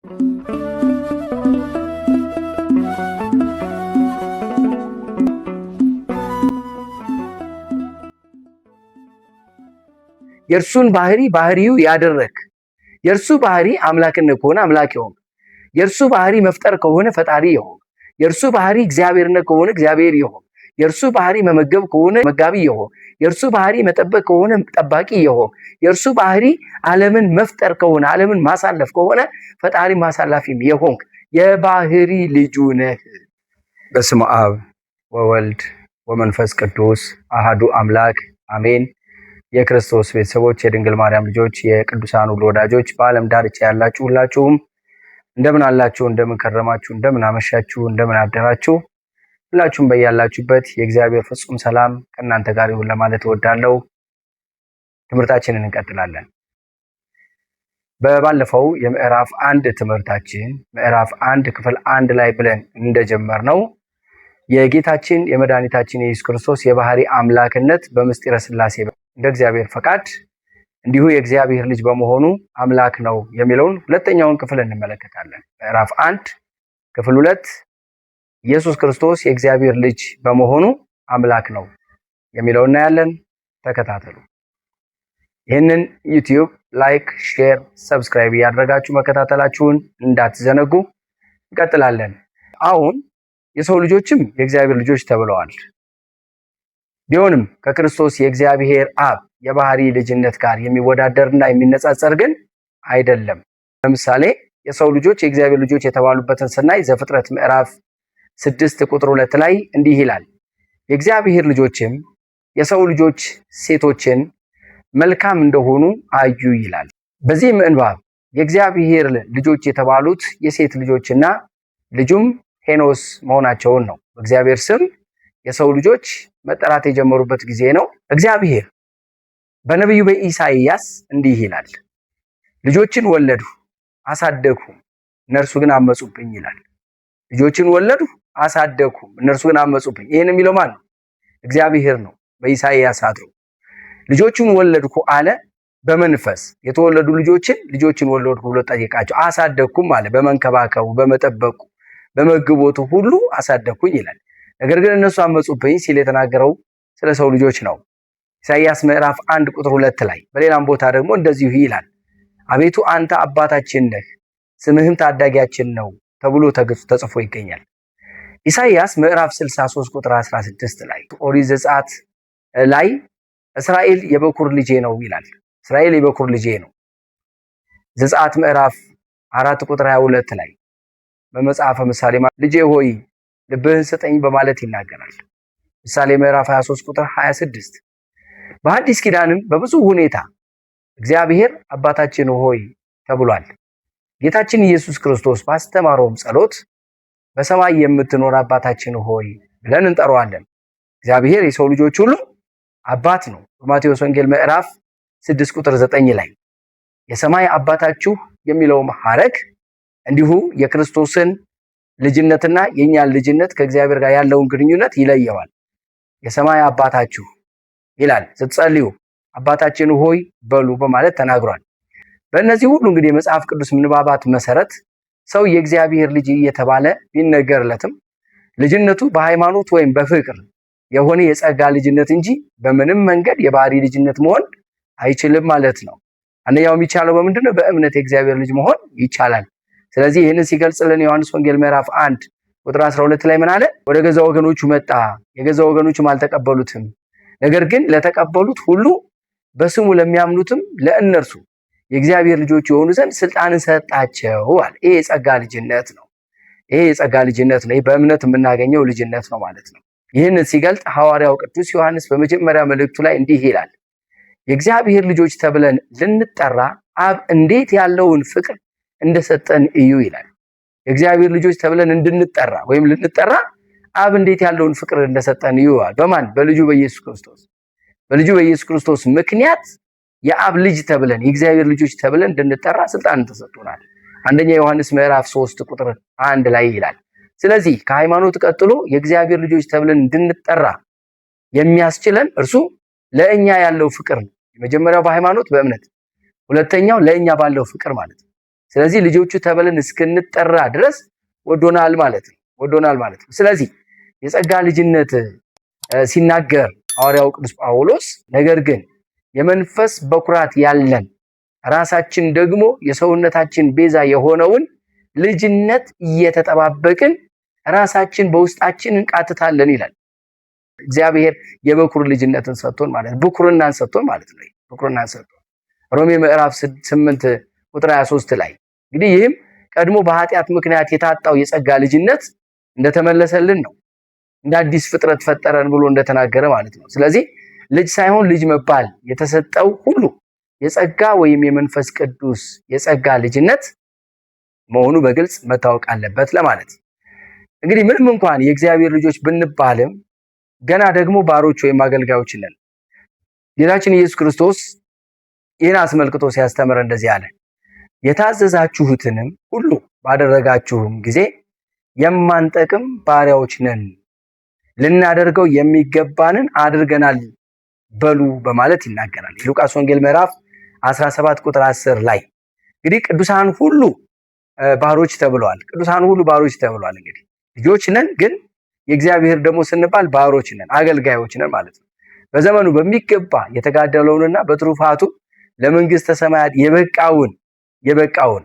የእርሱን ባህሪ ባህሪው ያደረክ የእርሱ ባህሪ አምላክነት ከሆነ አምላክ ይሆን የእርሱ ባህሪ መፍጠር ከሆነ ፈጣሪ ይሆን የእርሱ ባህሪ እግዚአብሔርነት ከሆነ እግዚአብሔር ይሆን የእርሱ ባህሪ መመገብ ከሆነ መጋቢ ይሆን የእርሱ ባህሪ መጠበቅ ከሆነ ጠባቂ ይሆን የእርሱ ባህሪ ዓለምን መፍጠር ከሆነ ዓለምን ማሳለፍ ከሆነ ፈጣሪ ማሳላፊም ይሆን የባህሪ ልጁ ነህ። በስመ አብ ወወልድ ወመንፈስ ቅዱስ አሐዱ አምላክ አሜን። የክርስቶስ ቤተሰቦች የድንግል ማርያም ልጆች የቅዱሳን ሁሉ ወዳጆች በዓለም ዳርቻ ያላችሁ ሁላችሁም እንደምን አላችሁ እንደምን ከረማችሁ እንደምን አመሻችሁ እንደምን አደራችሁ ሁላችሁም በያላችሁበት የእግዚአብሔር ፍጹም ሰላም ከእናንተ ጋር ይሁን ለማለት እወዳለሁ። ትምህርታችንን እንቀጥላለን። በባለፈው የምዕራፍ 1 ትምህርታችን ምዕራፍ 1 ክፍል 1 ላይ ብለን እንደጀመርነው የጌታችን የመድኃኒታችን የኢየሱስ ክርስቶስ የባህሪ አምላክነት በምስጢረ ሥላሴ እንደ እግዚአብሔር ፈቃድ እንዲሁ የእግዚአብሔር ልጅ በመሆኑ አምላክ ነው የሚለውን ሁለተኛውን ክፍል እንመለከታለን። ምዕራፍ 1 ክፍል 2 ኢየሱስ ክርስቶስ የእግዚአብሔር ልጅ በመሆኑ አምላክ ነው የሚለውን እናያለን። ተከታተሉ። ይህንን ዩቲዩብ ላይክ፣ ሼር፣ ሰብስክራይብ ያደረጋችሁ መከታተላችሁን እንዳትዘነጉ። እንቀጥላለን። አሁን የሰው ልጆችም የእግዚአብሔር ልጆች ተብለዋል። ቢሆንም ከክርስቶስ የእግዚአብሔር አብ የባህሪ ልጅነት ጋር የሚወዳደርና የሚነጻጸር ግን አይደለም። ለምሳሌ የሰው ልጆች የእግዚአብሔር ልጆች የተባሉበትን ስናይ ዘፍጥረት ምዕራፍ 6 ቁጥር 2 ላይ እንዲህ ይላል፣ የእግዚአብሔር ልጆችም የሰው ልጆች ሴቶችን መልካም እንደሆኑ አዩ ይላል። በዚህ ምንባብ የእግዚአብሔር ልጆች የተባሉት የሴት ልጆችና ልጁም ሄኖስ መሆናቸውን ነው። በእግዚአብሔር ስም የሰው ልጆች መጠራት የጀመሩበት ጊዜ ነው። እግዚአብሔር በነቢዩ በኢሳይያስ እንዲህ ይላል፣ ልጆችን ወለድሁ አሳደግሁ እነርሱ ግን አመጹብኝ ይላል። ልጆችን ወለድሁ አሳደግሁ እነርሱ ግን አመጹብኝ። ይህን የሚለው ማን ነው? እግዚአብሔር ነው። በኢሳይያስ አድሮ ልጆችን ወለድኩ አለ። በመንፈስ የተወለዱ ልጆችን ወለድኩ ብሎ ጠየቃቸው። አሳደግኩም አለ። በመንከባከቡ በመጠበቁ በመግቦቱ ሁሉ አሳደግኩኝ ይላል። ነገር ግን እነሱ አመጹብኝ ሲል የተናገረው ስለ ሰው ልጆች ነው። ኢሳይያስ ምዕራፍ 1 ቁጥር 2 ላይ በሌላም ቦታ ደግሞ እንደዚሁ ይላል፣ አቤቱ አንተ አባታችን ነህ ስምህም ታዳጊያችን ነው ተብሎ ተጽፎ ይገኛል። ኢሳይያስ ምዕራፍ 63 ቁጥር 16 ላይ ኦሪት ዘጸአት ላይ እስራኤል የበኩር ልጄ ነው ይላል። እስራኤል የበኩር ልጄ ነው። ዘጸአት ምዕራፍ 4 ቁጥር 22 ላይ በመጽሐፈ ምሳሌ ልጄ ሆይ ልብህን ስጠኝ በማለት ይናገራል። ምሳሌ ምዕራፍ 23 ቁጥር 26። በሐዲስ ኪዳንም በብዙ ሁኔታ እግዚአብሔር አባታችን ሆይ ተብሏል። ጌታችን ኢየሱስ ክርስቶስ ባስተማረውም ጸሎት በሰማይ የምትኖር አባታችን ሆይ ብለን እንጠራዋለን። እግዚአብሔር የሰው ልጆች ሁሉ አባት ነው። በማቴዎስ ወንጌል ምዕራፍ 6 ቁጥር 9 ላይ የሰማይ አባታችሁ የሚለውም ሐረግ እንዲሁ የክርስቶስን ልጅነትና የኛን ልጅነት ከእግዚአብሔር ጋር ያለውን ግንኙነት ይለየዋል። የሰማይ አባታችሁ ይላል። ስትጸልዩ አባታችን ሆይ በሉ በማለት ተናግሯል። በእነዚህ ሁሉ እንግዲህ የመጽሐፍ ቅዱስ ምንባባት መሰረት ሰው የእግዚአብሔር ልጅ እየተባለ ቢነገርለትም ልጅነቱ በሃይማኖት ወይም በፍቅር የሆነ የጸጋ ልጅነት እንጂ በምንም መንገድ የባህሪ ልጅነት መሆን አይችልም ማለት ነው። አንደኛው የሚቻለው በምንድነው? በእምነት የእግዚአብሔር ልጅ መሆን ይቻላል። ስለዚህ ይህንን ሲገልጽልን ዮሐንስ ወንጌል ምዕራፍ 1 ቁጥር 12 ላይ ምን አለ? ወደ ገዛ ወገኖቹ መጣ፣ የገዛ ወገኖቹም አልተቀበሉትም። ነገር ግን ለተቀበሉት ሁሉ በስሙ ለሚያምኑትም ለእነርሱ የእግዚአብሔር ልጆች የሆኑ ዘንድ ስልጣንን ሰጣቸው አለ። ይሄ የጸጋ ልጅነት ነው። ይሄ የጸጋ ልጅነት ነው። ይሄ በእምነት የምናገኘው ልጅነት ነው ማለት ነው። ይህንን ሲገልጥ ሐዋርያው ቅዱስ ዮሐንስ በመጀመሪያ መልእክቱ ላይ እንዲህ ይላል፣ የእግዚአብሔር ልጆች ተብለን ልንጠራ አብ እንዴት ያለውን ፍቅር እንደሰጠን እዩ ይላል። የእግዚአብሔር ልጆች ተብለን እንድንጠራ ወይም ልንጠራ አብ እንዴት ያለውን ፍቅር እንደሰጠን እዩ። በማን? በልጁ በኢየሱስ ክርስቶስ። በልጁ በኢየሱስ ክርስቶስ ምክንያት የአብ ልጅ ተብለን የእግዚአብሔር ልጆች ተብለን እንድንጠራ ስልጣን ተሰጥቶናል። አንደኛ ዮሐንስ ምዕራፍ 3 ቁጥር 1 ላይ ይላል። ስለዚህ ከሃይማኖት ቀጥሎ የእግዚአብሔር ልጆች ተብለን እንድንጠራ የሚያስችለን እርሱ ለእኛ ያለው ፍቅር ነው። የመጀመሪያው በሃይማኖት በእምነት፣ ሁለተኛው ለእኛ ባለው ፍቅር ማለት ነው። ስለዚህ ልጆቹ ተብለን እስክንጠራ ድረስ ወዶናል ማለት ነው። ስለዚህ የጸጋ ልጅነት ሲናገር ሐዋርያው ቅዱስ ጳውሎስ ነገር ግን የመንፈስ በኩራት ያለን ራሳችን ደግሞ የሰውነታችን ቤዛ የሆነውን ልጅነት እየተጠባበቅን ራሳችን በውስጣችን እንቃትታለን ይላል። እግዚአብሔር የበኩር ልጅነትን ሰጥቶን ማለት ብኩርናን ሰጥቶን ማለት ነው። ብኩርናን ሰጥቶን ሮሜ ምዕራፍ 8 ቁጥር 23 ላይ እንግዲህ ይህም ቀድሞ በኃጢአት ምክንያት የታጣው የጸጋ ልጅነት እንደተመለሰልን ነው። እንደ አዲስ ፍጥረት ፈጠረን ብሎ እንደተናገረ ማለት ነው። ስለዚህ ልጅ ሳይሆን ልጅ መባል የተሰጠው ሁሉ የጸጋ ወይም የመንፈስ ቅዱስ የጸጋ ልጅነት መሆኑ በግልጽ መታወቅ አለበት ለማለት። እንግዲህ ምንም እንኳን የእግዚአብሔር ልጆች ብንባልም ገና ደግሞ ባሮች ወይም አገልጋዮች ነን። ጌታችን ኢየሱስ ክርስቶስ ይህን አስመልክቶ ሲያስተምር እንደዚህ አለ፣ የታዘዛችሁትንም ሁሉ ባደረጋችሁም ጊዜ የማንጠቅም ባሪያዎች ነን፣ ልናደርገው የሚገባንን አድርገናል በሉ በማለት ይናገራል። የሉቃስ ወንጌል ምዕራፍ 17 ቁጥር 10 ላይ እንግዲህ ቅዱሳን ሁሉ ባሮች ተብለዋል። እንግዲህ ልጆች ነን፣ ግን የእግዚአብሔር ደግሞ ስንባል ባሮች ነን፣ አገልጋዮች ነን ማለት ነው። በዘመኑ በሚገባ የተጋደለውንና በትሩፋቱ ለመንግስተ ሰማያት የበቃውን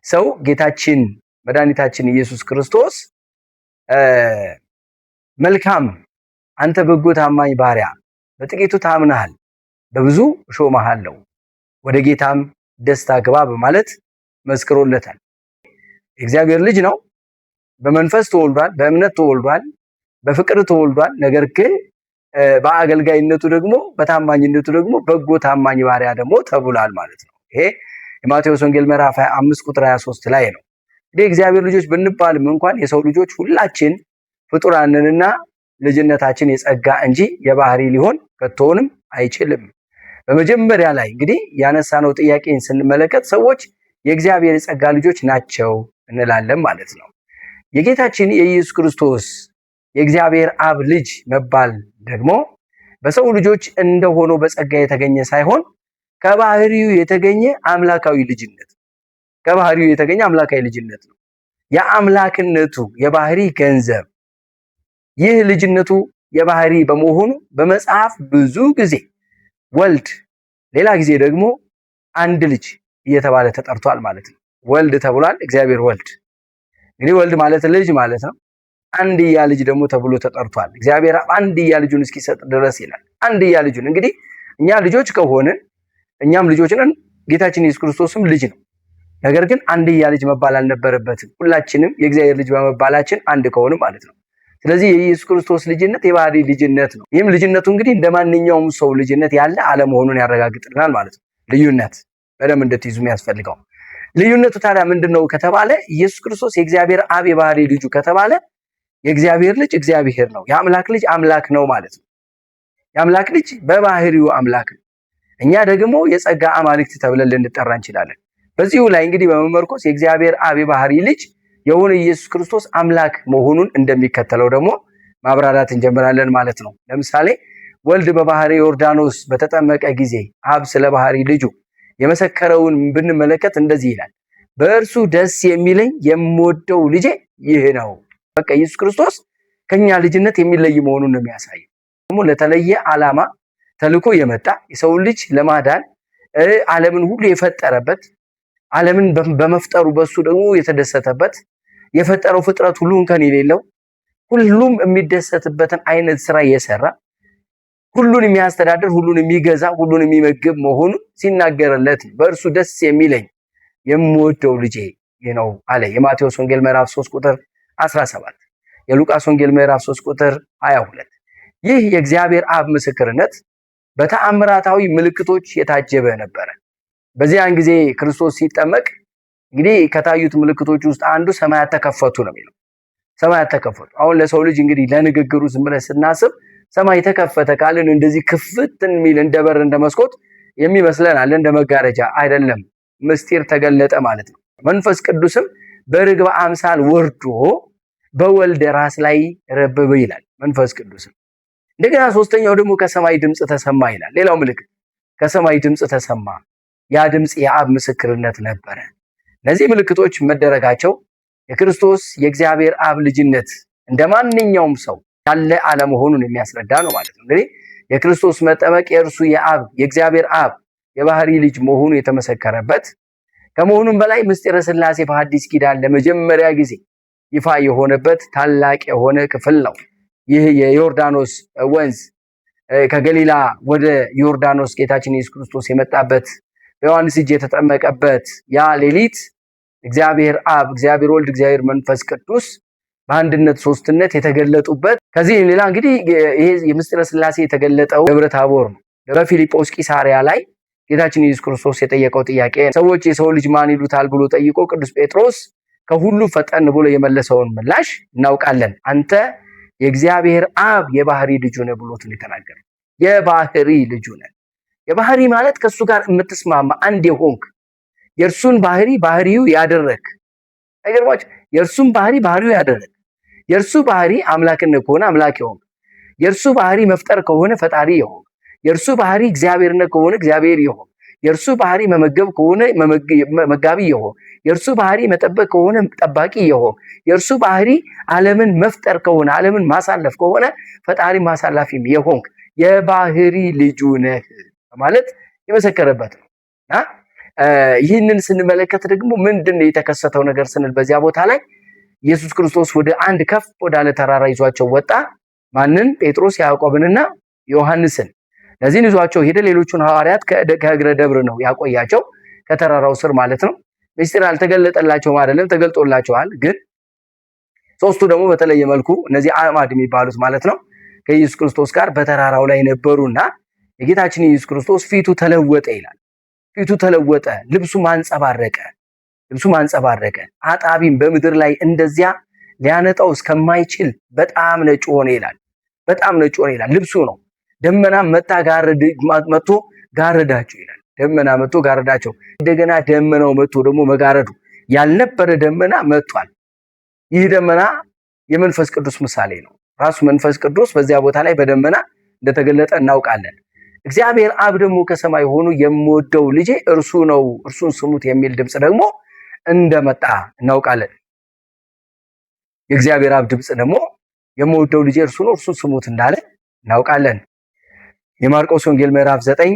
ሰው ጌታችን መድኃኒታችን ኢየሱስ ክርስቶስ መልካም አንተ በጎ ታማኝ ባሪያ በጥቂቱ ታምነሃል፣ በብዙ እሾምሃለሁ፣ ወደ ጌታም ደስታ ግባ በማለት መስክሮለታል። የእግዚአብሔር ልጅ ነው። በመንፈስ ተወልዷል፣ በእምነት ተወልዷል፣ በፍቅር ተወልዷል። ነገር ግን በአገልጋይነቱ ደግሞ በታማኝነቱ ደግሞ በጎ ታማኝ ባሪያ ደግሞ ተብሏል ማለት ነው። ይሄ የማቴዎስ ወንጌል ምዕራፍ 25 ቁጥር 23 ላይ ነው። እንግዲህ እግዚአብሔር ልጆች ብንባልም እንኳን የሰው ልጆች ሁላችን ፍጡራንንና ልጅነታችን የጸጋ እንጂ የባህሪ ሊሆን ከቶውንም አይችልም። በመጀመሪያ ላይ እንግዲህ ያነሳነው ጥያቄን ስንመለከት ሰዎች የእግዚአብሔር የጸጋ ልጆች ናቸው እንላለን ማለት ነው። የጌታችን የኢየሱስ ክርስቶስ የእግዚአብሔር አብ ልጅ መባል ደግሞ በሰው ልጆች እንደሆነው በጸጋ የተገኘ ሳይሆን ከባህሪው የተገኘ አምላካዊ ልጅነት ነው። የአምላክነቱ የባህሪ ገንዘብ ይህ ልጅነቱ የባህሪ በመሆኑ በመጽሐፍ ብዙ ጊዜ ወልድ፣ ሌላ ጊዜ ደግሞ አንድ ልጅ እየተባለ ተጠርቷል ማለት ነው። ወልድ ተብሏል። እግዚአብሔር ወልድ እንግዲህ ወልድ ማለት ልጅ ማለት ነው። አንድያ ልጅ ደግሞ ተብሎ ተጠርቷል። እግዚአብሔር አንድያ ልጁን እስኪሰጥ ድረስ ይላል። አንድያ ልጁን እንግዲህ እኛ ልጆች ከሆንን እኛም ልጆች ነን። ጌታችን ኢየሱስ ክርስቶስም ልጅ ነው። ነገር ግን አንድያ ልጅ መባል አልነበረበትም። ሁላችንም የእግዚአብሔር ልጅ በመባላችን አንድ ከሆንም ማለት ነው። ስለዚህ የኢየሱስ ክርስቶስ ልጅነት የባህሪ ልጅነት ነው። ይህም ልጅነቱ እንግዲህ እንደማንኛውም ሰው ልጅነት ያለ አለመሆኑን ያረጋግጥልናል ማለት ነው። ልዩነት በደንብ እንድትይዙ የሚያስፈልገው ልዩነቱ ታዲያ ምንድነው ከተባለ ኢየሱስ ክርስቶስ የእግዚአብሔር አብ የባህሪ ልጁ ከተባለ የእግዚአብሔር ልጅ እግዚአብሔር ነው። የአምላክ ልጅ አምላክ ነው ማለት ነው። የአምላክ ልጅ በባህሪው አምላክ ነው። እኛ ደግሞ የጸጋ አማልክት ተብለን ልንጠራ እንችላለን። በዚሁ ላይ እንግዲህ በመመርኮስ የእግዚአብሔር አብ የባህሪ ልጅ የሆነ ኢየሱስ ክርስቶስ አምላክ መሆኑን እንደሚከተለው ደግሞ ማብራራት እንጀምራለን ማለት ነው። ለምሳሌ ወልድ በባህረ ዮርዳኖስ በተጠመቀ ጊዜ አብ ስለ ባህሪ ልጁ የመሰከረውን ብንመለከት እንደዚህ ይላል፣ በእርሱ ደስ የሚለኝ የምወደው ልጄ ይህ ነው። በቃ ኢየሱስ ክርስቶስ ከኛ ልጅነት የሚለይ መሆኑን ነው የሚያሳየው። ደግሞ ለተለየ ዓላማ ተልኮ የመጣ የሰው ልጅ ለማዳን ዓለምን ሁሉ የፈጠረበት ዓለምን በመፍጠሩ በሱ ደግሞ የተደሰተበት የፈጠረው ፍጥረት ሁሉ እንከን የሌለው ሁሉም የሚደሰትበትን አይነት ስራ የሰራ ሁሉን የሚያስተዳድር ሁሉን የሚገዛ ሁሉን የሚመግብ መሆኑን ሲናገርለት በእርሱ ደስ የሚለኝ የምወደው ልጄ ነው አለ። የማቴዎስ ወንጌል ምዕራፍ 3 ቁጥር 17፣ የሉቃስ ወንጌል ምዕራፍ 3 ቁጥር 22። ይህ የእግዚአብሔር አብ ምስክርነት በተአምራታዊ ምልክቶች የታጀበ ነበረ። በዚያን ጊዜ ክርስቶስ ሲጠመቅ እንግዲህ ከታዩት ምልክቶች ውስጥ አንዱ ሰማያት ተከፈቱ ነው የሚለው። ሰማያት ተከፈቱ። አሁን ለሰው ልጅ እንግዲህ ለንግግሩ ዝም ብለን ስናስብ ሰማይ ተከፈተ ካልን እንደዚህ ክፍትን የሚል እንደ በር እንደ መስኮት የሚመስለናል፣ እንደ መጋረጃ አይደለም። ምስጢር ተገለጠ ማለት ነው። መንፈስ ቅዱስም በርግብ አምሳል ወርዶ በወልድ ራስ ላይ ረበበ ይላል። መንፈስ ቅዱስም እንደገና ሶስተኛው ደግሞ ከሰማይ ድምጽ ተሰማ ይላል። ሌላው ምልክት ከሰማይ ድምጽ ተሰማ። ያ ድምጽ የአብ ምስክርነት ነበረ። እነዚህ ምልክቶች መደረጋቸው የክርስቶስ የእግዚአብሔር አብ ልጅነት እንደማንኛውም ሰው ያለ አለመሆኑን የሚያስረዳ ነው ማለት ነው። እንግዲህ የክርስቶስ መጠመቅ የእርሱ የአብ የእግዚአብሔር አብ የባህሪ ልጅ መሆኑ የተመሰከረበት ከመሆኑም በላይ ምስጢረ ሥላሴ በሐዲስ ኪዳን ለመጀመሪያ ጊዜ ይፋ የሆነበት ታላቅ የሆነ ክፍል ነው። ይህ የዮርዳኖስ ወንዝ ከገሊላ ወደ ዮርዳኖስ ጌታችን ኢየሱስ ክርስቶስ የመጣበት በዮሐንስ እጅ የተጠመቀበት ያ ሌሊት እግዚአብሔር አብ፣ እግዚአብሔር ወልድ፣ እግዚአብሔር መንፈስ ቅዱስ በአንድነት ሶስትነት የተገለጡበት። ከዚህ ሌላ እንግዲህ ይሄ የምስጢረ ሥላሴ የተገለጠው ደብረ ታቦር ነው። በፊልጶስ ቂሳሪያ ላይ ጌታችን ኢየሱስ ክርስቶስ የጠየቀው ጥያቄ ሰዎች የሰው ልጅ ማን ይሉታል ብሎ ጠይቆ ቅዱስ ጴጥሮስ ከሁሉ ፈጠን ብሎ የመለሰውን ምላሽ እናውቃለን፣ አንተ የእግዚአብሔር አብ የባህሪ ልጁ ነህ ብሎት ነው የተናገረው። የባህሪ ልጁ ነህ። የባህሪ ማለት ከሱ ጋር የምትስማማ አንድ የሆንክ የእርሱን ባህሪ ባህሪው ያደረክ አይገርማችሁ? የእርሱን ባህሪ ባህሪው ያደረክ የእርሱ ባህሪ አምላክነት ከሆነ አምላክ የሆንክ የእርሱ ባህሪ መፍጠር ከሆነ ፈጣሪ የሆንክ የእርሱ ባህሪ እግዚአብሔርነት ከሆነ እግዚአብሔር የሆንክ የእርሱ ባህሪ መመገብ ከሆነ መጋቢ የሆንክ የእርሱ ባህሪ መጠበቅ ከሆነ ጠባቂ የሆንክ የእርሱ ባህሪ ዓለምን መፍጠር ከሆነ ዓለምን ማሳለፍ ከሆነ ፈጣሪ ማሳላፊም የሆንክ የባህሪ ልጁ ነህ ማለት የመሰከረበት ነውና ይህንን ስንመለከት ደግሞ ምንድነው የተከሰተው ነገር ስንል በዚያ ቦታ ላይ ኢየሱስ ክርስቶስ ወደ አንድ ከፍ ወዳለ ተራራ ይዟቸው ወጣ። ማንን? ጴጥሮስ ያዕቆብንና ዮሐንስን። ለዚህን ይዟቸው ሄደ። ሌሎቹን ሐዋርያት ከእግረ ደብር ነው ያቆያቸው፣ ከተራራው ስር ማለት ነው። ምስጢር አልተገለጠላቸውም አይደለም፣ ተገልጦላቸዋል። ግን ሶስቱ ደግሞ በተለየ መልኩ እነዚህ አዕማድ የሚባሉት ማለት ነው ከኢየሱስ ክርስቶስ ጋር በተራራው ላይ ነበሩና የጌታችን ኢየሱስ ክርስቶስ ፊቱ ተለወጠ ይላል። ፊቱ ተለወጠ፣ ልብሱ ማንጸባረቀ፣ አጣቢም በምድር ላይ እንደዚያ ሊያነጣው እስከማይችል በጣም ነጭ ሆነ ይላል። በጣም ነጭ ሆነ ይላል። ልብሱ ነው። ደመና መጥቶ ጋረዳቸው ይላል። ደመና መጥቶ ጋረዳቸው። እንደገና ደመናው መጥቶ ደግሞ መጋረዱ ያልነበረ ደመና መጥቷል። ይህ ደመና የመንፈስ ቅዱስ ምሳሌ ነው። ራሱ መንፈስ ቅዱስ በዚያ ቦታ ላይ በደመና እንደተገለጠ እናውቃለን። እግዚአብሔር አብ ደግሞ ከሰማይ ሆኖ የምወደው ልጄ እርሱ ነው፣ እርሱን ስሙት የሚል ድምጽ ደግሞ እንደመጣ እናውቃለን። የእግዚአብሔር አብ ድምጽ ደግሞ የምወደው ልጄ እርሱ ነው፣ እርሱን ስሙት እንዳለ እናውቃለን። የማርቆስ ወንጌል ምዕራፍ 9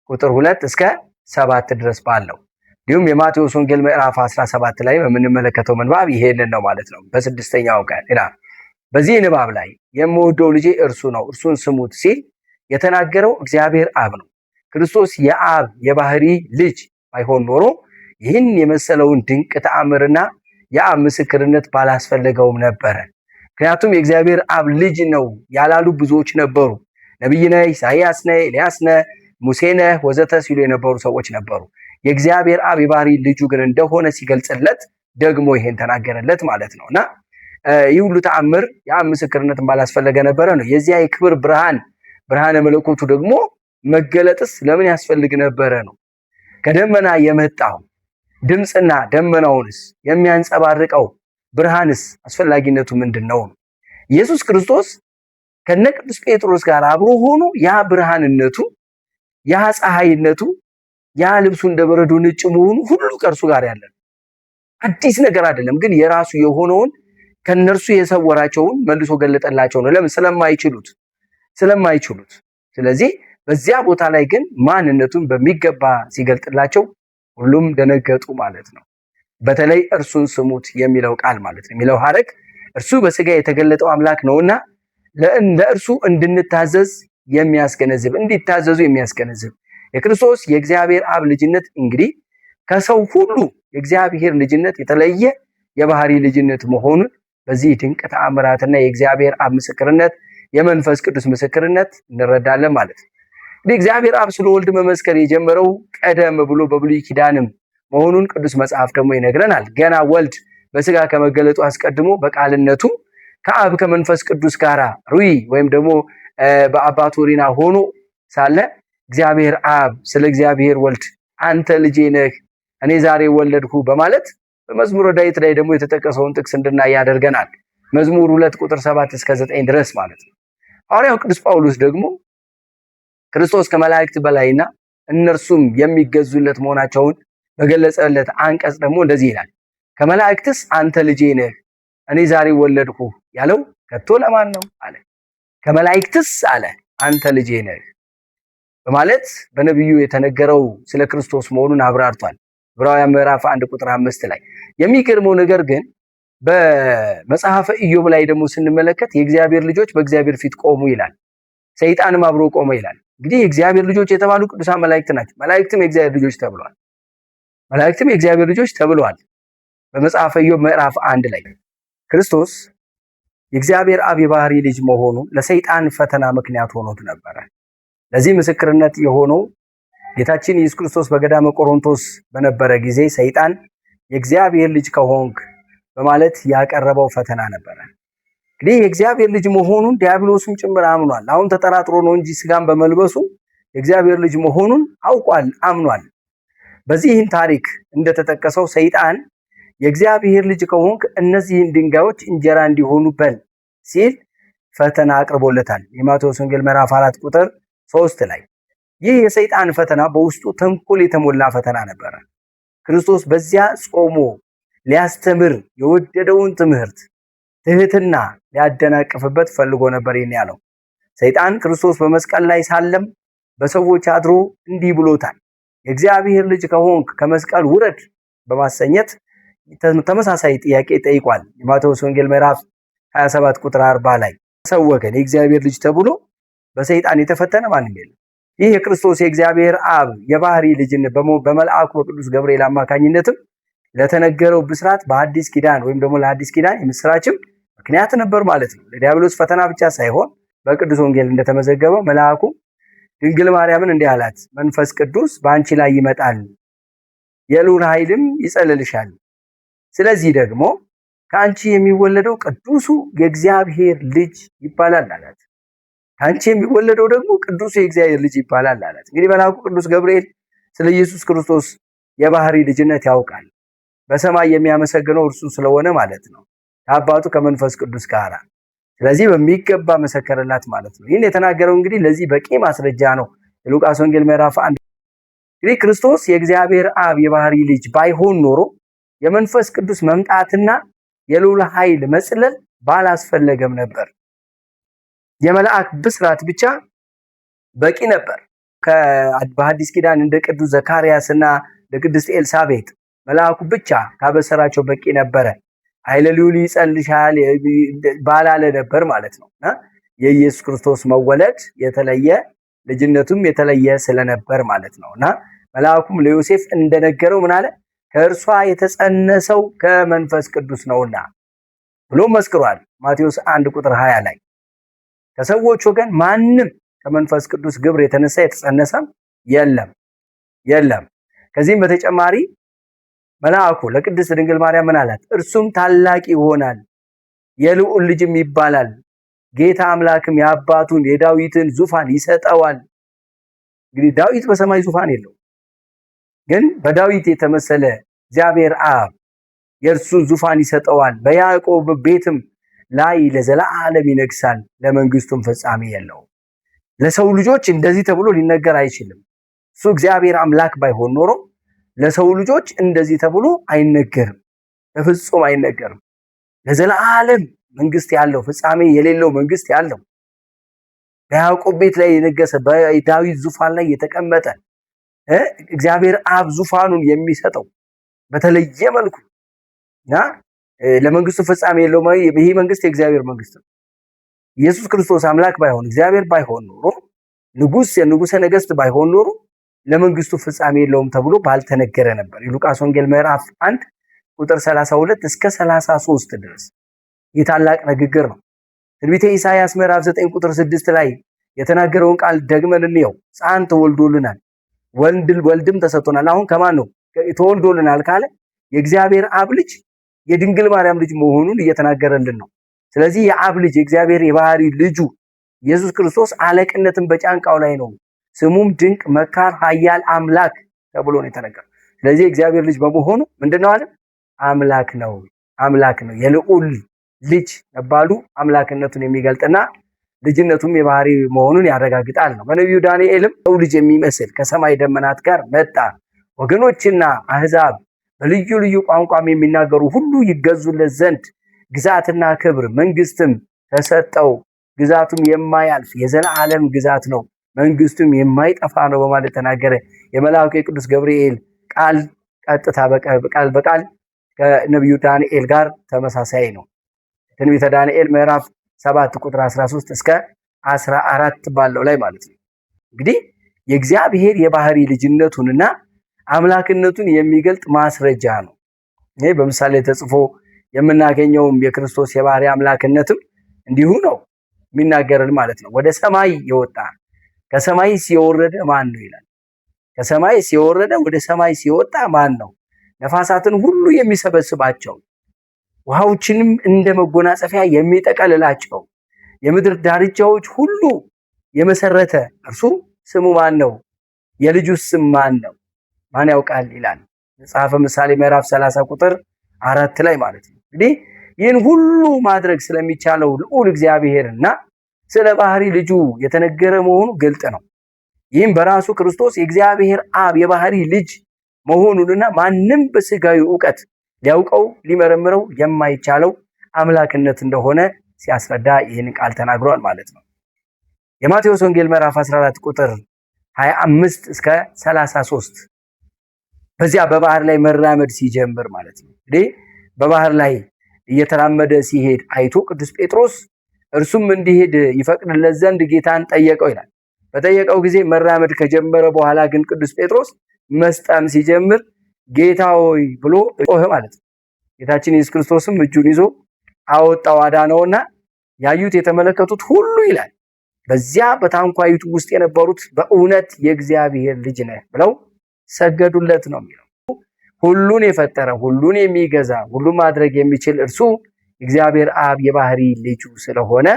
ቁጥር 2 እስከ 7 ድረስ ባለው እንዲሁም የማቴዎስ ወንጌል ምዕራፍ 17 ላይ በምንመለከተው ምንባብ ይሄንን ነው ማለት ነው። በስድስተኛው ቀን ይላል በዚህ ንባብ ላይ የምወደው ልጄ እርሱ ነው፣ እርሱን ስሙት ሲል የተናገረው እግዚአብሔር አብ ነው። ክርስቶስ የአብ የባህሪ ልጅ ባይሆን ኖሮ ይህን የመሰለውን ድንቅ ተአምርና የአብ ምስክርነት ባላስፈለገውም ነበረ። ምክንያቱም የእግዚአብሔር አብ ልጅ ነው ያላሉ ብዙዎች ነበሩ። ነቢይ ነህ፣ ኢሳይያስ ነህ፣ ኤልያስ ነህ፣ ሙሴ ነህ ወዘተ ሲሉ የነበሩ ሰዎች ነበሩ። የእግዚአብሔር አብ የባህሪ ልጁ ግን እንደሆነ ሲገልጽለት ደግሞ ይሄን ተናገረለት ማለት ነውና ይህ ሁሉ ተአምር የአብ ምስክርነትን ባላስፈለገ ነበረ ነው። የዚያ የክብር ብርሃነ መለኮቱ ደግሞ መገለጥስ ለምን ያስፈልግ ነበረ ነው። ከደመና የመጣው ድምጽና ደመናውንስ የሚያንጸባርቀው ብርሃንስ አስፈላጊነቱ ምንድነው? ኢየሱስ ክርስቶስ ከነ ቅዱስ ጴጥሮስ ጋር አብሮ ሆኖ ያ ብርሃንነቱ፣ ያ ፀሐይነቱ፣ ያ ልብሱ እንደበረዶ ነጭ መሆኑ ሁሉ ከእርሱ ጋር ያለ አዲስ ነገር አይደለም። ግን የራሱ የሆነውን ከነርሱ የሰወራቸውን መልሶ ገለጠላቸው ነው። ለምን? ስለማይችሉት። ስለዚህ በዚያ ቦታ ላይ ግን ማንነቱን በሚገባ ሲገልጥላቸው ሁሉም ደነገጡ ማለት ነው። በተለይ እርሱን ስሙት የሚለው ቃል ማለት ነው የሚለው ሐረግ እርሱ በስጋ የተገለጠው አምላክ ነውና ለእርሱ እንድንታዘዝ የሚያስገነዝብ እንዲታዘዙ የሚያስገነዝብ የክርስቶስ የእግዚአብሔር አብ ልጅነት እንግዲህ ከሰው ሁሉ የእግዚአብሔር ልጅነት የተለየ የባህሪ ልጅነት መሆኑን በዚህ ድንቅ ተአምራትና የእግዚአብሔር አብ ምስክርነት የመንፈስ ቅዱስ ምስክርነት እንረዳለን ማለት ነው። እንግዲህ እግዚአብሔር አብ ስለ ወልድ መመስከር የጀመረው ቀደም ብሎ በብሉይ ኪዳንም መሆኑን ቅዱስ መጽሐፍ ደግሞ ይነግረናል። ገና ወልድ በስጋ ከመገለጡ አስቀድሞ በቃልነቱ ከአብ ከመንፈስ ቅዱስ ጋራ ሩይ ወይም ደግሞ በአባቱ ሪና ሆኖ ሳለ እግዚአብሔር አብ ስለ እግዚአብሔር ወልድ አንተ ልጄ ነህ እኔ ዛሬ ወለድኩ በማለት በመዝሙረ ዳዊት ላይ ደግሞ የተጠቀሰውን ጥቅስ እንድናይ ያደርገናል። መዝሙር 2 ቁጥር 7 እስከ 9 ድረስ ማለት ነው። ሐዋርያው ቅዱስ ጳውሎስ ደግሞ ክርስቶስ ከመላእክት በላይና እነርሱም የሚገዙለት መሆናቸውን በገለጸለት አንቀጽ ደግሞ እንደዚህ ይላል፣ ከመላእክትስ አንተ ልጄ ነህ እኔ ዛሬ ወለድኩ ያለው ከቶ ለማን ነው አለ። ከመላእክትስ አለ አንተ ልጄ ነህ በማለት በነብዩ የተነገረው ስለ ክርስቶስ መሆኑን አብራርቷል። ዕብራውያን ምዕራፍ 1 ቁጥር 5 ላይ። የሚገርመው ነገር ግን በመጽሐፈ ኢዮብ ላይ ደግሞ ስንመለከት የእግዚአብሔር ልጆች በእግዚአብሔር ፊት ቆሙ ይላል፣ ሰይጣንም አብሮ ቆመ ይላል። እንግዲህ የእግዚአብሔር ልጆች የተባሉ ቅዱሳን መላእክት ናቸው። መላእክትም የእግዚአብሔር ልጆች ተብለዋል። መላእክትም የእግዚአብሔር ልጆች ተብለዋል። በመጽሐፈ ኢዮብ ምዕራፍ 1 ላይ ክርስቶስ የእግዚአብሔር አብ የባህሪ ልጅ መሆኑ ለሰይጣን ፈተና ምክንያት ሆኖት ነበረ። ለዚህ ምስክርነት የሆነው ጌታችን ኢየሱስ ክርስቶስ በገዳመ ቆሮንቶስ በነበረ ጊዜ ሰይጣን የእግዚአብሔር ልጅ ከሆንክ በማለት ያቀረበው ፈተና ነበረ። እንግዲህ የእግዚአብሔር ልጅ መሆኑን ዲያብሎስም ጭምር አምኗል። አሁን ተጠራጥሮ ነው እንጂ ስጋን በመልበሱ የእግዚአብሔር ልጅ መሆኑን አውቋል፣ አምኗል። በዚህን ታሪክ እንደተጠቀሰው ሰይጣን የእግዚአብሔር ልጅ ከሆንክ እነዚህን ድንጋዮች እንጀራ እንዲሆኑ በል ሲል ፈተና አቅርቦለታል። የማቴዎስ ወንጌል ምዕራፍ 4 ቁጥር 3 ላይ። ይህ የሰይጣን ፈተና በውስጡ ተንኮል የተሞላ ፈተና ነበረ። ክርስቶስ በዚያ ጾሞ ሊያስተምር የወደደውን ትምህርት ትህትና ሊያደናቅፍበት ፈልጎ ነበር ያለው። ሰይጣን ክርስቶስ በመስቀል ላይ ሳለም በሰዎች አድሮ እንዲህ ብሎታል፣ የእግዚአብሔር ልጅ ከሆንክ ከመስቀል ውረድ በማሰኘት ተመሳሳይ ጥያቄ ጠይቋል። የማቴዎስ ወንጌል ምዕራፍ 27 ቁጥር 40 ላይ ሰው ወገን የእግዚአብሔር ልጅ ተብሎ በሰይጣን የተፈተነ ማንም የለም። ይህ የክርስቶስ የእግዚአብሔር አብ የባህሪ ልጅን በመልአኩ በቅዱስ ገብርኤል አማካኝነትም ለተነገረው ብስራት በአዲስ ኪዳን ወይም ደግሞ ለአዲስ ኪዳን የምስራችም ምክንያት ነበር ማለት ነው። ለዲያብሎስ ፈተና ብቻ ሳይሆን በቅዱስ ወንጌል እንደተመዘገበው መልአኩ ድንግል ማርያምን እንዲህ አላት፣ መንፈስ ቅዱስ በአንቺ ላይ ይመጣል፣ የልዑል ኃይልም ይጸልልሻል። ስለዚህ ደግሞ ከአንቺ የሚወለደው ቅዱሱ የእግዚአብሔር ልጅ ይባላል አላት። ከአንቺ የሚወለደው ደግሞ ቅዱሱ የእግዚአብሔር ልጅ ይባላል አላት። እንግዲህ መልአኩ ቅዱስ ገብርኤል ስለ ኢየሱስ ክርስቶስ የባህሪ ልጅነት ያውቃል። በሰማይ የሚያመሰግነው እርሱ ስለሆነ ማለት ነው፣ ከአባቱ ከመንፈስ ቅዱስ ጋር። ስለዚህ በሚገባ መሰከረላት ማለት ነው። ይህን የተናገረው እንግዲህ ለዚህ በቂ ማስረጃ ነው። የሉቃስ ወንጌል ምዕራፍ 1 እንግዲህ ክርስቶስ የእግዚአብሔር አብ የባህሪ ልጅ ባይሆን ኖሮ የመንፈስ ቅዱስ መምጣትና የልዑል ኃይል መጽለል ባላስፈለገም ነበር። የመልአክ ብስራት ብቻ በቂ ነበር። በሐዲስ ኪዳን እንደ ቅዱስ ዘካርያስና ለቅድስት ኤልሳቤጥ መልአኩ ብቻ ካበሰራቸው በቂ ነበረ። ኃይለ ልዑል ይጸልልሻል ባላለ ነበር ማለት ነው። የኢየሱስ ክርስቶስ መወለድ የተለየ ልጅነቱም የተለየ ስለነበር ማለት ነውና መልአኩም ለዮሴፍ እንደነገረው ምን አለ? ከእርሷ የተጸነሰው ከመንፈስ ቅዱስ ነውና ብሎ መስክሯል። ማቴዎስ 1 ቁጥር 20 ላይ ከሰዎች ወገን ማንም ከመንፈስ ቅዱስ ግብር የተነሳ የተጸነሰም የለም። ከዚህም በተጨማሪ መልአኩ ለቅድስት ድንግል ማርያም ምን አላት? እርሱም ታላቅ ይሆናል፣ የልዑል ልጅም ይባላል፣ ጌታ አምላክም የአባቱን የዳዊትን ዙፋን ይሰጠዋል። እንግዲህ ዳዊት በሰማይ ዙፋን የለው፣ ግን በዳዊት የተመሰለ እግዚአብሔር አብ የእርሱን ዙፋን ይሰጠዋል፣ በያዕቆብ ቤትም ላይ ለዘላለም ይነግሳል፣ ለመንግስቱም ፍጻሜ የለውም። ለሰው ልጆች እንደዚህ ተብሎ ሊነገር አይችልም። እሱ እግዚአብሔር አምላክ ባይሆን ኖሮ ለሰው ልጆች እንደዚህ ተብሎ አይነገርም፣ በፍጹም አይነገርም። ለዘላለም መንግስት ያለው ፍጻሜ የሌለው መንግስት ያለው በያዕቆብ ቤት ላይ የነገሰ በዳዊት ዙፋን ላይ የተቀመጠ እግዚአብሔር አብ ዙፋኑን የሚሰጠው በተለየ መልኩ እና ለመንግስቱ ፍጻሜ የለው። ይሄ መንግስት የእግዚአብሔር መንግስት ነው። ኢየሱስ ክርስቶስ አምላክ ባይሆን እግዚአብሔር ባይሆን ኖሮ የንጉሠ ነገስት ባይሆን ኖሮ ለመንግስቱ ፍጻሜ የለውም ተብሎ ባልተነገረ ነበር። የሉቃስ ወንጌል ምዕራፍ 1 ቁጥር 32 እስከ 33 ድረስ ይህ ታላቅ ንግግር ነው። ትንቢተ ኢሳይያስ ምዕራፍ 9 ቁጥር 6 ላይ የተናገረውን ቃል ደግመን እንየው። ሕፃን ተወልዶልናል፣ ወልድም ተሰጥቶናል። አሁን ከማን ነው ተወልዶልናል ካለ የእግዚአብሔር አብ ልጅ የድንግል ማርያም ልጅ መሆኑን እየተናገረልን ነው። ስለዚህ የአብ ልጅ የእግዚአብሔር የባህሪ ልጁ ኢየሱስ ክርስቶስ አለቅነትን በጫንቃው ላይ ነው። ስሙም ድንቅ መካር ኃያል አምላክ ተብሎ ነው የተነገረው። ስለዚህ የእግዚአብሔር ልጅ በመሆኑ ምንድነው አለ? አምላክ ነው። የልዑል ልጅ መባሉ አምላክነቱን የሚገልጥና ልጅነቱም የባህሪ መሆኑን ያረጋግጣል ነው። በነቢዩ ዳንኤልም ሰው ልጅ የሚመስል ከሰማይ ደመናት ጋር መጣ፣ ወገኖችና አሕዛብ በልዩ ልዩ ቋንቋም የሚናገሩ ሁሉ ይገዙለት ዘንድ ግዛትና ክብር መንግስትም ተሰጠው። ግዛቱም የማያልፍ የዘላለም ግዛት ነው፣ መንግስቱም የማይጠፋ ነው በማለት ተናገረ። የመልአኩ የቅዱስ ገብርኤል ቃል ቀጥታ በቃል በቃል ከነቢዩ ዳንኤል ጋር ተመሳሳይ ነው። ትንቢተ ዳንኤል ምዕራፍ 7 ቁጥር 13 እስከ 14 ባለው ላይ ማለት ነው። እንግዲህ የእግዚአብሔር የባህሪ ልጅነቱንና አምላክነቱን የሚገልጥ ማስረጃ ነው። ይሄ በምሳሌ ተጽፎ የምናገኘውም የክርስቶስ የባህሪ አምላክነትም እንዲሁ ነው የሚናገርን ማለት ነው። ወደ ሰማይ የወጣ ከሰማይስ የወረደ ማን ነው ይላል። ከሰማይስ የወረደ ወደ ሰማይ ሲወጣ ማን ነው? ነፋሳትን ሁሉ የሚሰበስባቸው ውሃዎችንም እንደ መጎናጸፊያ የሚጠቀልላቸው የምድር ዳርቻዎች ሁሉ የመሰረተ እርሱ ስሙ ማን ነው? የልጁስ ስም ማን ነው? ማን ያውቃል ይላል መጽሐፈ ምሳሌ ምዕራፍ 30 ቁጥር 4 ላይ ማለት ነው። እንግዲህ ይህን ሁሉ ማድረግ ስለሚቻለው ልዑል እግዚአብሔርና ስለ ባህሪ ልጁ የተነገረ መሆኑ ግልጥ ነው። ይህም በራሱ ክርስቶስ የእግዚአብሔር አብ የባህሪ ልጅ መሆኑንና ማንም በስጋዊ ዕውቀት ሊያውቀው ሊመረምረው የማይቻለው አምላክነት እንደሆነ ሲያስረዳ ይህን ቃል ተናግሯል ማለት ነው። የማቴዎስ ወንጌል ምዕራፍ 14 ቁጥር 25 እስከ 33 በዚያ በባህር ላይ መራመድ ሲጀምር ማለት ነው። እንግዲህ በባህር ላይ እየተራመደ ሲሄድ አይቶ ቅዱስ ጴጥሮስ እርሱም እንዲሄድ ይፈቅድለት ዘንድ ጌታን ጠየቀው ይላል። በጠየቀው ጊዜ መራመድ ከጀመረ በኋላ ግን ቅዱስ ጴጥሮስ መስጠም ሲጀምር ጌታ ሆይ ብሎ ጮኸ ማለት ነው። ጌታችን ኢየሱስ ክርስቶስም እጁን ይዞ አወጣው አዳነውና ያዩት የተመለከቱት ሁሉ ይላል በዚያ በታንኳይቱ ውስጥ የነበሩት በእውነት የእግዚአብሔር ልጅ ነህ ብለው ሰገዱለት ነው የሚለው። ሁሉን የፈጠረ ሁሉን የሚገዛ ሁሉን ማድረግ የሚችል እርሱ እግዚአብሔር አብ የባህሪ ልጁ ስለሆነ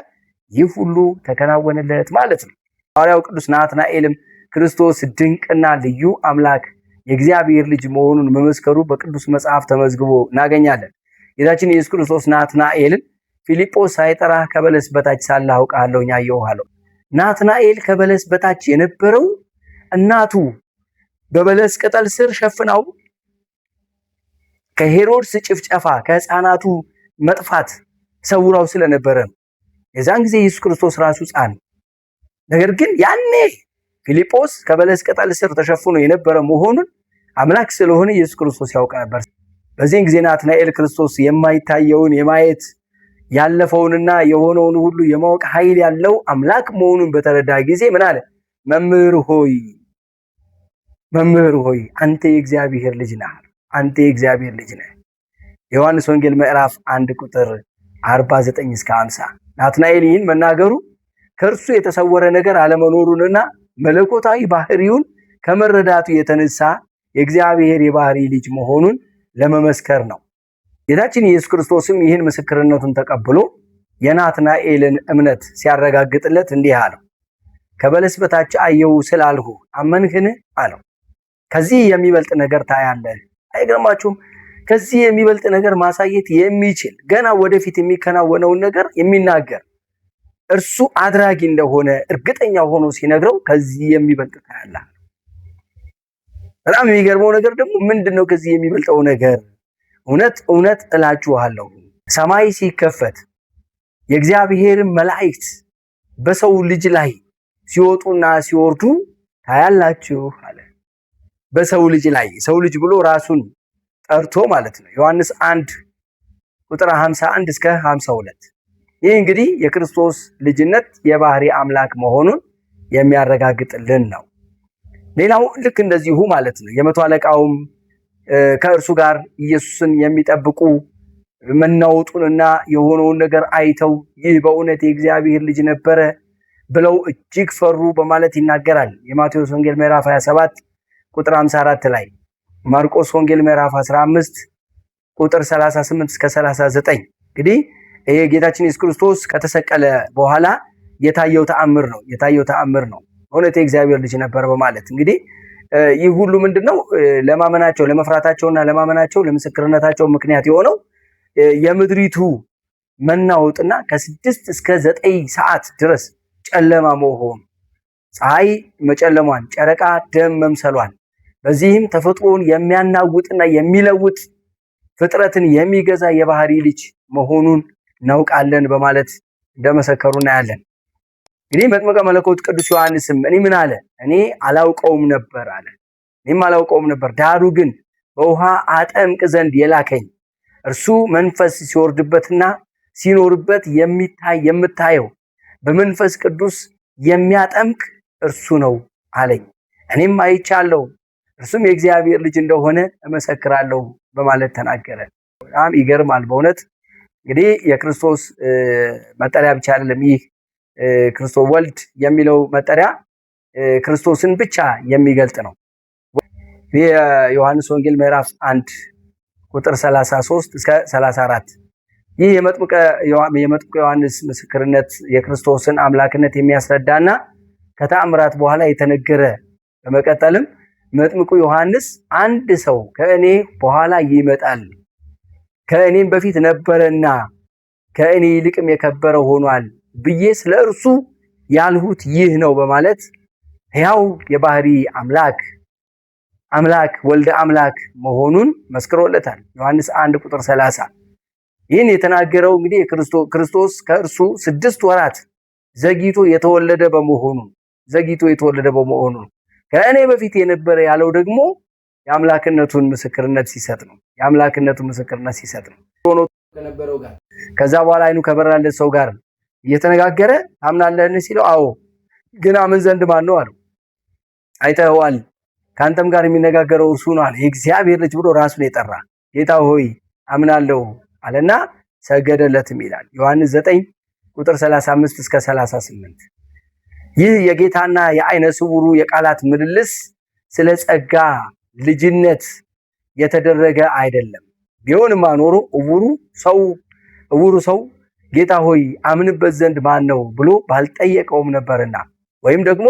ይህ ሁሉ ተከናወነለት ማለት ነው። ሐዋርያው ቅዱስ ናትናኤልም ክርስቶስ ድንቅና ልዩ አምላክ የእግዚአብሔር ልጅ መሆኑን መመስከሩ በቅዱስ መጽሐፍ ተመዝግቦ እናገኛለን። ጌታችን ኢየሱስ ክርስቶስ ናትናኤልን ፊልጶስ ሳይጠራህ ከበለስ በታች ሳለህ አውቅሃለሁኝ አየሁህ አለው። ናትናኤል ከበለስ በታች የነበረው እናቱ በበለስ ቅጠል ስር ሸፍናው ከሄሮድስ ጭፍጨፋ ከሕፃናቱ መጥፋት ሰውራው ስለነበረ የዛን ጊዜ ኢየሱስ ክርስቶስ ራሱ ሕፃን፣ ነገር ግን ያኔ ፊልጶስ ከበለስ ቅጠል ስር ተሸፍኖ የነበረ መሆኑን አምላክ ስለሆነ ኢየሱስ ክርስቶስ ያውቅ ነበር። በዚህን ጊዜ ናትናኤል ክርስቶስ የማይታየውን የማየት ያለፈውንና የሆነውን ሁሉ የማወቅ ኃይል ያለው አምላክ መሆኑን በተረዳ ጊዜ ምን አለ? መምህር ሆይ አንተ የእግዚአብሔር ልጅ ነህ፣ አንተ የእግዚአብሔር ልጅ ነህ። ዮሐንስ ወንጌል ምዕራፍ 1 ቁጥር 49 እስከ 50። ናትናኤል ይህን መናገሩ ከእርሱ የተሰወረ ነገር አለመኖሩንና መለኮታዊ ባህሪውን ከመረዳቱ የተነሳ የእግዚአብሔር የባህሪ ልጅ መሆኑን ለመመስከር ነው። ጌታችን ኢየሱስ ክርስቶስም ይህን ምስክርነቱን ተቀብሎ የናትናኤልን እምነት ሲያረጋግጥለት እንዲህ አለው፣ ከበለስ በታች አየሁ ስላልሁ አመንህን አለው። ከዚህ የሚበልጥ ነገር ታያለህ። አይገርማችሁም? ከዚህ የሚበልጥ ነገር ማሳየት የሚችል ገና ወደፊት የሚከናወነውን ነገር የሚናገር እርሱ አድራጊ እንደሆነ እርግጠኛ ሆኖ ሲነግረው ከዚህ የሚበልጥ ታያለህ። በጣም የሚገርመው ነገር ደግሞ ምንድነው? ከዚህ የሚበልጠው ነገር እውነት እውነት እላችኋለሁ ሰማይ ሲከፈት የእግዚአብሔርን መላእክት በሰው ልጅ ላይ ሲወጡና ሲወርዱ ታያላችሁ አለ። በሰው ልጅ ላይ ሰው ልጅ ብሎ ራሱን ጠርቶ ማለት ነው። ዮሐንስ 1 ቁጥር 51 እስከ 52። ይህ እንግዲህ የክርስቶስ ልጅነት የባህሪ አምላክ መሆኑን የሚያረጋግጥልን ነው። ሌላው ልክ እንደዚሁ ማለት ነው። የመቶ አለቃውም ከእርሱ ጋር ኢየሱስን የሚጠብቁ መናወጡንና የሆነውን ነገር አይተው ይህ በእውነት የእግዚአብሔር ልጅ ነበረ ብለው እጅግ ፈሩ በማለት ይናገራል። የማቴዎስ ወንጌል ምዕራፍ 27 ቁጥር 54 ላይ፣ ማርቆስ ወንጌል ምዕራፍ 15 ቁጥር 38 እስከ 39። እንግዲህ ይሄ ጌታችን ኢየሱስ ክርስቶስ ከተሰቀለ በኋላ የታየው ተአምር ነው። እውነት የእግዚአብሔር ልጅ ነበር በማለት እንግዲህ ይህ ሁሉ ምንድነው? ለማመናቸው ለመፍራታቸውና ለማመናቸው ለምስክርነታቸው ምክንያት የሆነው የምድሪቱ መናወጥና ከ6 እስከ 9 ሰዓት ድረስ ጨለማ መሆኑ፣ ፀሐይ መጨለሟን፣ ጨረቃ ደም መምሰሏን፣ በዚህም ተፈጥሮን የሚያናውጥና የሚለውጥ ፍጥረትን የሚገዛ የባህሪ ልጅ መሆኑን እናውቃለን በማለት እንደመሰከሩ እናያለን። እንግዲህ መጥምቀ መለኮት ቅዱስ ዮሐንስም እኔ ምን አለ? እኔ አላውቀውም ነበር አለ። እኔም አላውቀውም ነበር፣ ዳሩ ግን በውሃ አጠምቅ ዘንድ የላከኝ እርሱ መንፈስ ሲወርድበትና ሲኖርበት የምታየው በመንፈስ ቅዱስ የሚያጠምቅ እርሱ ነው አለኝ። እኔም አይቻለሁ፣ እርሱም የእግዚአብሔር ልጅ እንደሆነ እመሰክራለሁ በማለት ተናገረ። በጣም ይገርማል በእውነት። እንግዲህ የክርስቶስ መጠሪያ ብቻ አይደለም ይህ ክርስቶስ ወልድ የሚለው መጠሪያ ክርስቶስን ብቻ የሚገልጥ ነው። የዮሐንስ ወንጌል ምዕራፍ 1 ቁጥር 33 እስከ 34 ይህ የመጥምቀ ዮሐንስ ምስክርነት የክርስቶስን አምላክነት የሚያስረዳና ከተአምራት በኋላ የተነገረ በመቀጠልም መጥምቁ ዮሐንስ አንድ ሰው ከእኔ በኋላ ይመጣል፣ ከእኔም በፊት ነበረና ከእኔ ይልቅም የከበረ ሆኗል ብዬ ስለ እርሱ ያልሁት ይህ ነው በማለት ሕያው የባህሪ አምላክ ወልደ አምላክ መሆኑን መስክሮለታል። ዮሐንስ 1 ቁጥር 30 ይህን የተናገረው እንግዲህ ክርስቶስ ከእርሱ 6 ወራት ዘግይቶ የተወለደ በመሆኑ ከእኔ በፊት የነበረ ያለው ደግሞ የአምላክነቱን ምስክርነት ሲሰጥ ነው። ሆኖ ከነበረው ጋር ከዛ በኋላ አይኑ ከበራለት ሰው ጋር እየተነጋገረ ታምናለህን ሲለው አዎ ግን አምን ዘንድ ማን ነው አለው። አይተኸዋል፣ ካንተም ጋር የሚነጋገረው እርሱ ነው አለ። የእግዚአብሔር ልጅ ብሎ ራሱን የጠራ ጌታ ሆይ አምናለሁ አለና ሰገደለትም ይላል ዮሐንስ 9 ቁጥር 35 እስከ 38። ይህ የጌታና የአይነ ስውሩ የቃላት ምልልስ ስለ ጸጋ ልጅነት የተደረገ አይደለም። ቢሆንማ ኖሮ እውሩ ሰው ጌታ ሆይ አምንበት ዘንድ ማን ነው ብሎ ባልጠየቀውም ነበርና፣ ወይም ደግሞ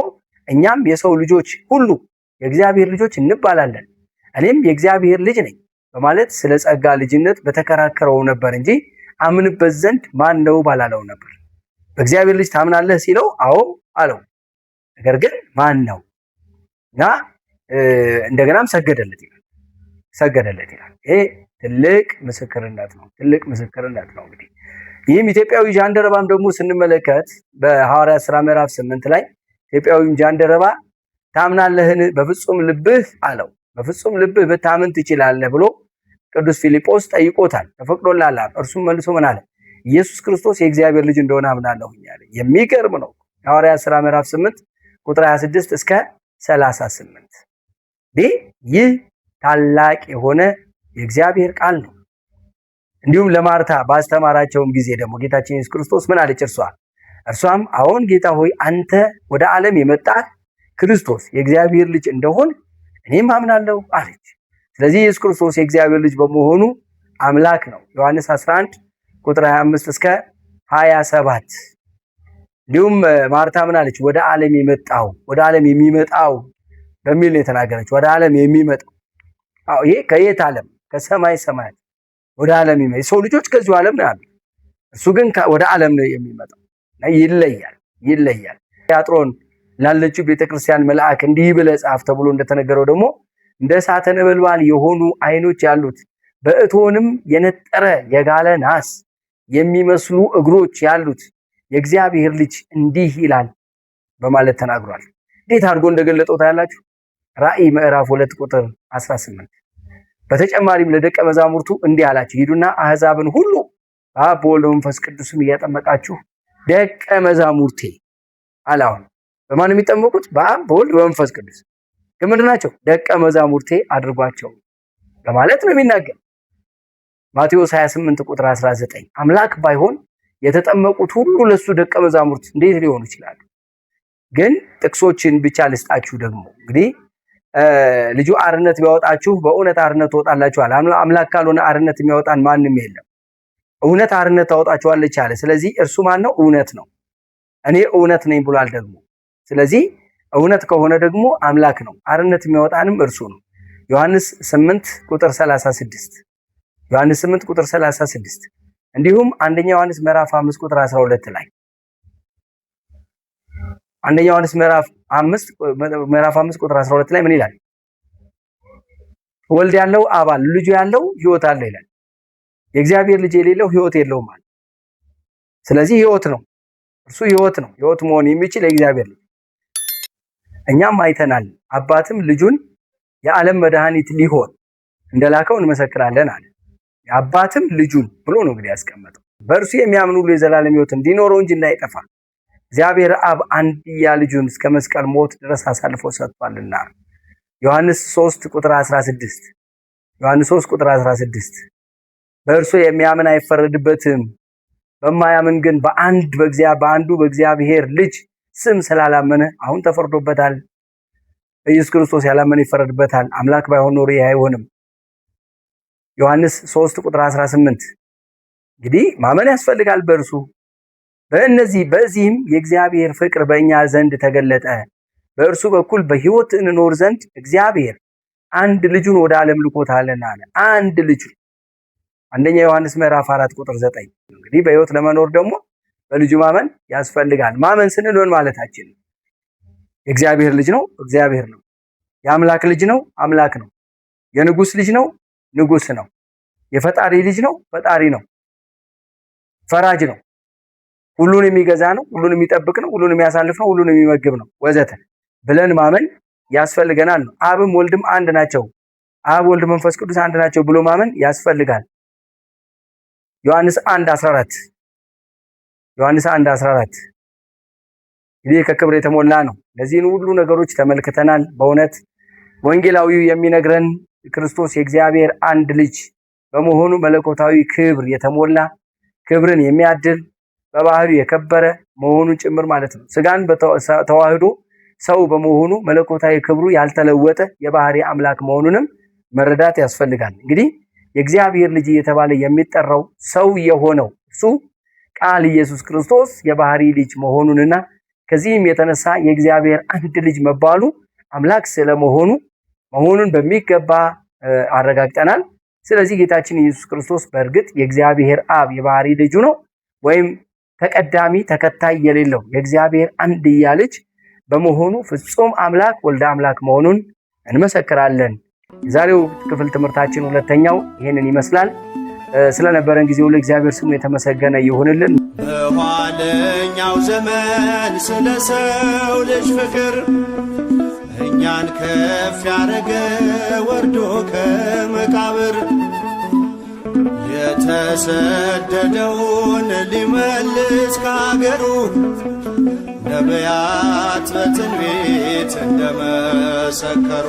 እኛም የሰው ልጆች ሁሉ የእግዚአብሔር ልጆች እንባላለን፣ እኔም የእግዚአብሔር ልጅ ነኝ በማለት ስለ ጸጋ ልጅነት በተከራከረው ነበር እንጂ አምንበት ዘንድ ማን ነው ባላለው ነበር። በእግዚአብሔር ልጅ ታምናለህ ሲለው አዎ አለው። ነገር ግን ማን ነው እና እንደገናም ሰገደለት ይላል። ይሄ ትልቅ ምስክርነት ነው። እንግዲህ ይህም ኢትዮጵያዊ ጃንደረባም ደግሞ ስንመለከት በሐዋርያት ሥራ ምዕራፍ 8 ላይ ኢትዮጵያዊም ጃንደረባ ታምናለህን? በፍጹም ልብህ አለው። በፍጹም ልብህ ብታምን ትችላለህ ብሎ ቅዱስ ፊልጶስ ጠይቆታል። ተፈቅዶልሃል። እርሱም መልሶ ምን አለ? ኢየሱስ ክርስቶስ የእግዚአብሔር ልጅ እንደሆነ አምናለሁ አለ። የሚገርም ነው። ሐዋርያት ሥራ ምዕራፍ 8 ቁጥር 26 እስከ 38 ይህ ታላቅ የሆነ የእግዚአብሔር ቃል ነው። እንዲሁም ለማርታ ባስተማራቸውም ጊዜ ደግሞ ጌታችን ኢየሱስ ክርስቶስ ምን አለች? እርሷም አዎን ጌታ ሆይ አንተ ወደ ዓለም የመጣህ ክርስቶስ የእግዚአብሔር ልጅ እንደሆን እኔም አምናለሁ አለች። ስለዚህ ኢየሱስ ክርስቶስ የእግዚአብሔር ልጅ በመሆኑ አምላክ ነው። ዮሐንስ 11 ቁጥር 25 እስከ 27። እንዲሁም ማርታ ምን አለች? ወደ ዓለም የሚመጣው በሚል ነው የተናገረች። ወደ ዓለም የሚመጣው ይሄ ከየት ዓለም? ከሰማይ ሰማያት ወደ ዓለም የሚመጣው የሰው ልጆች ከዚሁ ዓለም ነው ያሉት። እሱ ግን ወደ ዓለም ነው የሚመጣው። ይለያል። ያጥሮን ላለችው ቤተክርስቲያን መልአክ እንዲህ ብለህ ጻፍ ተብሎ እንደተነገረው ደግሞ እንደ እሳተ ነበልባል የሆኑ አይኖች ያሉት በእቶንም የነጠረ የጋለ ናስ የሚመስሉ እግሮች ያሉት የእግዚአብሔር ልጅ እንዲህ ይላል በማለት ተናግሯል። እንዴት አድርጎ እንደገለጠው ታያላችሁ። ራእይ ምዕራፍ 2 ቁጥር 18። በተጨማሪም ለደቀ መዛሙርቱ እንዲህ አላቸው፣ ሂዱና አሕዛብን ሁሉ በአብ በወልድ በመንፈስ ቅዱስም እያጠመቃችሁ ደቀ መዛሙርቴ አለ። አሁን በማን የሚጠመቁት? በአብ በወልድ በመንፈስ ቅዱስ። ግን ምንድን ናቸው? ደቀ መዛሙርቴ አድርጓቸው በማለት ነው የሚናገር። ማቴዎስ 28 ቁጥር 19 አምላክ ባይሆን የተጠመቁት ሁሉ ለሱ ደቀ መዛሙርት እንዴት ሊሆኑ ይችላሉ? ግን ጥቅሶችን ብቻ ልስጣችሁ። ደግሞ እንግዲህ ልጁ አርነት ቢያወጣችሁ በእውነት አርነት ትወጣላችኋል። አምላክ ካልሆነ አርነት የሚያወጣን ማንም የለም። እውነት አርነት ታወጣችኋለች አለ። ስለዚህ እርሱ ማን ነው? እውነት ነው። እኔ እውነት ነኝ ብሏል ደግሞ። ስለዚህ እውነት ከሆነ ደግሞ አምላክ ነው። አርነት የሚያወጣንም እርሱ ነው። ዮሐንስ 8 ቁጥር 36 እንዲሁም አንደኛ ዮሐንስ ምዕራፍ 5 ቁጥር 12 ላይ አንደኛ ዮሐንስ ምዕራፍ 5 ቁጥር 12 ላይ ምን ይላል? ወልድ ያለው አብ አለ፣ ልጁ ያለው ሕይወት አለ ይላል። የእግዚአብሔር ልጅ የሌለው ሕይወት የለውም ማለት። ስለዚህ ሕይወት ነው፣ እርሱ ሕይወት ነው። ሕይወት መሆን የሚችል የእግዚአብሔር ልጅ እኛም አይተናል። አባትም ልጁን የዓለም መድኃኒት ሊሆን እንደላከው እንመሰክራለን አለ። አባትም ልጁን ብሎ ነው እንግዲህ ያስቀመጠው። በእርሱ የሚያምኑ ሁሉ የዘላለም ሕይወት እንዲኖረው እንጂ እንዳይጠፋ እግዚአብሔር አብ አንድያ ልጁን እስከ መስቀል ሞት ድረስ አሳልፎ ሰጥቷልና። ዮሐንስ 3 ቁጥር 16 ዮሐንስ 3 ቁጥር 16 በእርሱ የሚያምን አይፈረድበትም፣ በማያምን ግን በአንዱ በእግዚአብሔር ልጅ ስም ስላላመነ አሁን ተፈርዶበታል። በኢየሱስ ክርስቶስ ያላመነ ይፈረድበታል። አምላክ ባይሆን ኖሮ ይህ አይሆንም። ዮሐንስ 3 ቁጥር 18 እንግዲህ ማመን ያስፈልጋል በእርሱ። በዚህም የእግዚአብሔር ፍቅር በእኛ ዘንድ ተገለጠ፣ በእርሱ በኩል በሕይወት እንኖር ዘንድ እግዚአብሔር አንድ ልጁን ወደ ዓለም ልኮታልና አለ። አንድ ልጁ አንደኛ ዮሐንስ ምዕራፍ 4 ቁጥር 9 እንግዲህ በሕይወት ለመኖር ደግሞ በልጁ ማመን ያስፈልጋል። ማመን ስንል ምን ማለታችን? የእግዚአብሔር ልጅ ነው፣ እግዚአብሔር ነው። የአምላክ ልጅ ነው፣ አምላክ ነው። የንጉስ ልጅ ነው፣ ንጉስ ነው። የፈጣሪ ልጅ ነው፣ ፈጣሪ ነው። ፈራጅ ነው፣ ሁሉን የሚገዛ ነው፣ ሁሉን የሚጠብቅ ነው፣ ሁሉን የሚያሳልፍ ነው፣ ሁሉን የሚመግብ ነው ወዘተ ብለን ማመን ያስፈልገናል ነው። አብም ወልድም አንድ ናቸው፣ አብ ወልድ መንፈስ ቅዱስ አንድ ናቸው ብሎ ማመን ያስፈልጋል። ዮሐንስ 1:14 ዮሐንስ 1:14 ይህ ከክብር የተሞላ ነው። ለዚህን ሁሉ ነገሮች ተመልክተናል። በእውነት ወንጌላዊው የሚነግረን ክርስቶስ የእግዚአብሔር አንድ ልጅ በመሆኑ መለኮታዊ ክብር የተሞላ ክብርን የሚያድል በባህሪው የከበረ መሆኑን ጭምር ማለት ነው። ስጋን ተዋህዶ ሰው በመሆኑ መለኮታዊ ክብሩ ያልተለወጠ የባህሪ አምላክ መሆኑንም መረዳት ያስፈልጋል። እንግዲህ የእግዚአብሔር ልጅ እየተባለ የሚጠራው ሰው የሆነው እሱ ቃል ኢየሱስ ክርስቶስ የባህሪ ልጅ መሆኑንና ከዚህም የተነሳ የእግዚአብሔር አንድ ልጅ መባሉ አምላክ መሆኑን በሚገባ አረጋግጠናል። ስለዚህ ጌታችን ኢየሱስ ክርስቶስ በእርግጥ የእግዚአብሔር አብ የባህሪ ልጁ ነው፣ ወይም ተቀዳሚ ተከታይ የሌለው የእግዚአብሔር አንድያ ልጅ በመሆኑ ፍጹም አምላክ ወልደ አምላክ መሆኑን እንመሰክራለን። የዛሬው ክፍል ትምህርታችን ሁለተኛው ይህንን ይመስላል። ስለነበረን ጊዜ ሁሉ እግዚአብሔር ስሙ የተመሰገነ ይሁንልን። በኋለኛው ዘመን ስለ ሰው ልጅ ፍቅር እኛን ከፍ ያረገ ወርዶ ከመቃብር የተሰደደውን ሊመልስ ከአገሩ ነቢያት በትንቢት እንደመሰከሩ